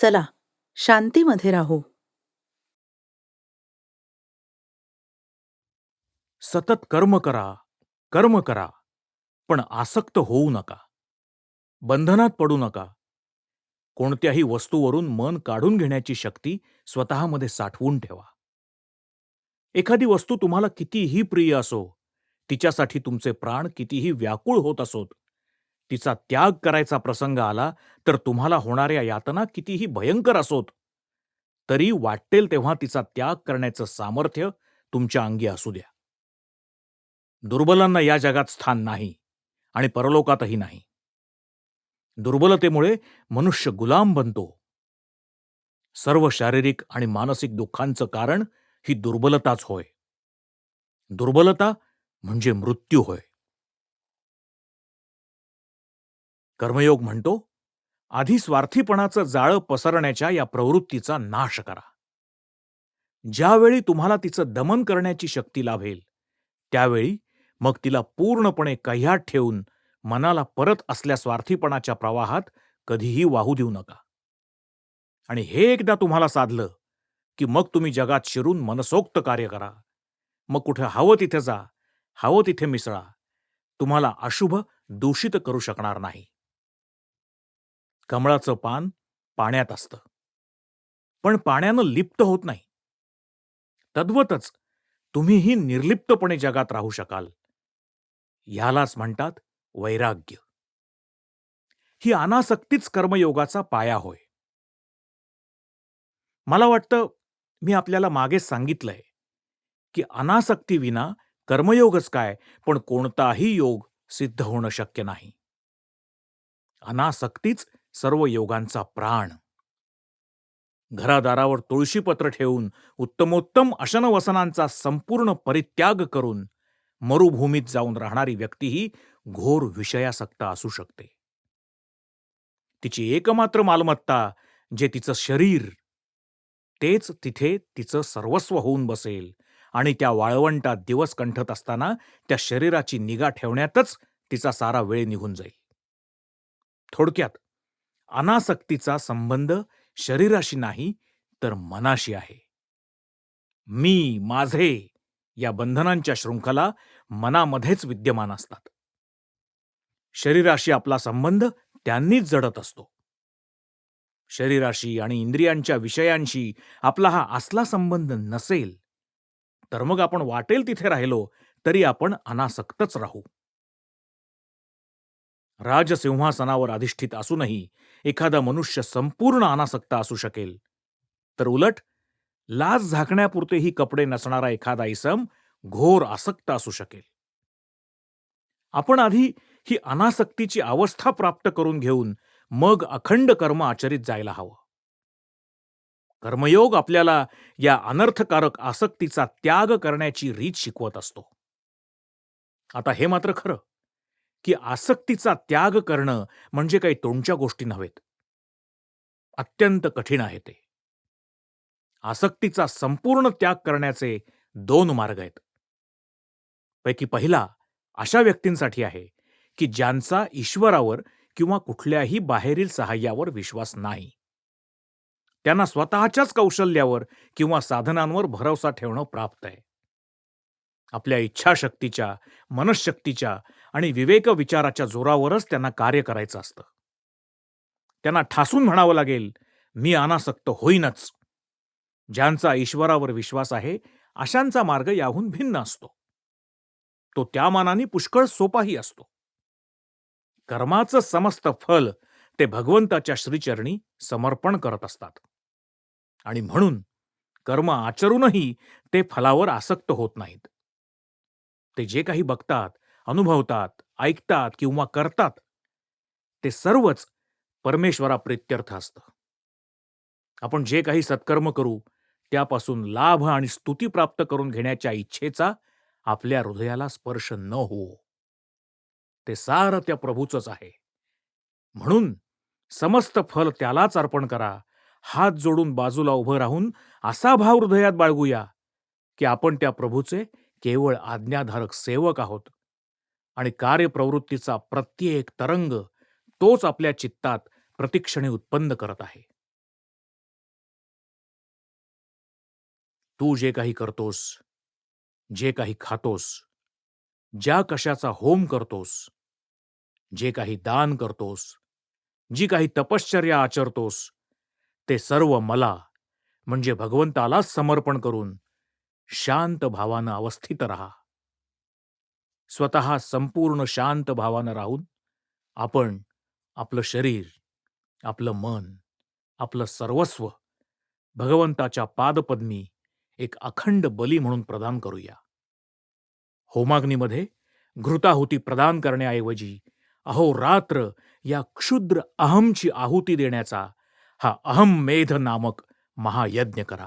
चला शांतीमध्ये राहू. सतत कर्म करा, कर्म करा, पण आसक्त होऊ नका. बंधनात पडू नका. कोणत्याही वस्तूवरून मन काढून घेण्याची शक्ती स्वतःमध्ये साठवून ठेवा. एखादी वस्तू तुम्हाला कितीही प्रिय असो, तिच्यासाठी तुमचे प्राण कितीही व्याकुळ होत असोत, तिचा त्याग करायचा प्रसंग आला तर तुम्हाला होणाऱ्या यातना कितीही भयंकर असोत, तरी वाटेल तेव्हा तिचा त्याग करण्याचं सामर्थ्य तुमच्या अंगी असू द्या. दुर्बलांना या जगात स्थान नाही आणि परलोकातही नाही. दुर्बलतेमुळे मनुष्य गुलाम बनतो. सर्व शारीरिक आणि मानसिक दुःखांचं कारण ही दुर्बलताच होय. दुर्बलता म्हणजे मृत्यू होय. कर्मयोग म्हणतो, आधी स्वार्थीपणाचं जाळं पसरण्याच्या या प्रवृत्तीचा नाश करा. ज्यावेळी तुम्हाला तिचं दमन करण्याची शक्ती लाभेल, त्यावेळी मग तिला पूर्णपणे कह्यात ठेवून मनाला परत असल्या स्वार्थीपणाच्या प्रवाहात कधीही वाहू देऊ नका. आणि हे एकदा तुम्हाला साधलं, की मग तुम्ही जगात शिरून मनसोक्त कार्य करा. मग कुठे हवं तिथे जा, हवं तिथे मिसळा. तुम्हाला अशुभ दूषित करू शकणार नाही. कमळाचं पान पाण्यात असतं, पण पाण्यानं लिप्त होत नाही. तद्वतच तुम्हीही निर्लिप्तपणे जगात राहू शकाल. ह्यालाच म्हणतात वैराग्य. ही अनासक्तीच कर्मयोगाचा पाया होय. मला वाटतं मी आपल्याला मागेच सांगितलंय, की अनासक्तीविना कर्मयोगच काय, पण कोणताही योग सिद्ध होणं शक्य नाही. अनासक्तीच सर्व योगांचा प्राण. घरादारावर तुळशीपत्र ठेवून उत्तमोत्तम अशनवसनांचा संपूर्ण परित्याग करून मरुभूमीत जाऊन राहणारी व्यक्तीही घोर विषयासक्त असू शकते. तिची एकमात्र मालमत्ता जे तिचं शरीर, तेच तिथे तिचं सर्वस्व होऊन बसेल आणि त्या वाळवंटात दिवस कंठत असताना त्या शरीराची निगा ठेवण्यातच तिचा सारा वेळ निघून जाईल. थोडक्यात, अनासक्तीचा संबंध शरीराशी नाही तर मनाशी आहे. मी, माझे या बंधनांच्या शृंखला मनामध्येच विद्यमान असतात. शरीराशी आपला संबंध त्यांनीच जडत असतो. शरीराशी आणि इंद्रियांच्या विषयांशी आपला हा असला संबंध नसेल, तर मग आपण वाटेल तिथे राहिलो तरी आपण अनासक्तच राहू. राजसिंहासनावर अधिष्ठित असूनही एखादा मनुष्य संपूर्ण अनासक्त असू शकेल, तर उलट लाज झाकण्यापुरतेही कपडे नसणारा एखादा इसम घोर आसक्त असू शकेल. आपण आधी ही अनासक्तीची अवस्था प्राप्त करून घेऊन मग अखंड कर्म आचरित जायला हवं. कर्मयोग आपल्याला या अनर्थकारक आसक्तीचा त्याग करण्याची रीत शिकवत असतो. आता हे मात्र खरं, की आसक्तीचा त्याग करणं म्हणजे काही तोंडच्या गोष्टी नव्हेत. अत्यंत कठीण आहे ते. आसक्तीचा संपूर्ण त्याग करण्याचे दोन मार्ग आहेत. पैकी पहिला अशा व्यक्तींसाठी आहे, की ज्यांचा ईश्वरावर किंवा कुठल्याही बाहेरील सहाय्यावर विश्वास नाही. त्यांना स्वतःच्याच कौशल्यावर किंवा साधनांवर भरवसा ठेवणं प्राप्त आहे. आपल्या इच्छाशक्तीच्या, मनःशक्तीच्या आणि विवेक विचाराच्या जोरावरच त्यांना कार्य करायचं असतं. त्यांना ठासून म्हणावं लागेल, मी अनासक्त होईनच. ज्यांचा ईश्वरावर विश्वास आहे, अशांचा मार्ग याहून भिन्न असतो. तो त्या मानाने पुष्कळ सोपाही असतो. कर्माचं समस्त फल ते भगवंताच्या श्रीचरणी समर्पण करत असतात. आणि म्हणून कर्म आचरूनही ते फलावर आसक्त होत नाहीत. ते जे काही बघतात, अनुभवतात, ऐकतात किंवा करतात, ते सर्वच परमेश्वराप्रित्यर्थ असतं. आपण जे काही सत्कर्म करू, त्यापासून लाभ आणि स्तुती प्राप्त करून घेण्याच्या इच्छेचा आपल्या हृदयाला स्पर्श न हो. ते सारं त्या प्रभूचंच आहे. म्हणून समस्त फल त्यालाच अर्पण करा. हात जोडून बाजूला उभं राहून असा भाव हृदयात बाळगूया, की आपण त्या प्रभूचे केवळ आज्ञाधारक सेवक आहोत आणि कार्यप्रवृत्तीचा प्रत्येक तरंग तोच आपल्या चित्तात प्रतिक्षणी उत्पन्न करत आहे. तू जे काही करतोस, जे काही खातोस, ज्या कशाचा होम करतोस, जे काही दान करतोस, जी काही तपश्चर्या आचरतोस, ते सर्व मला म्हणजे भगवंतालाच समर्पण करून शांत भावानं अवस्थित राहा. स्वतः संपूर्ण शांत भावानं राहून आपण आपलं शरीर, आपलं मन, आपलं सर्वस्व भगवंताच्या पादपद्मी एक अखंड बली म्हणून प्रदान करूया. होमाग्नीमध्ये घृताहुती प्रदान करण्याऐवजी अहोरात्र या क्षुद्र अहमची आहुती देण्याचा हा अहम मेध नामक महायज्ञ करा.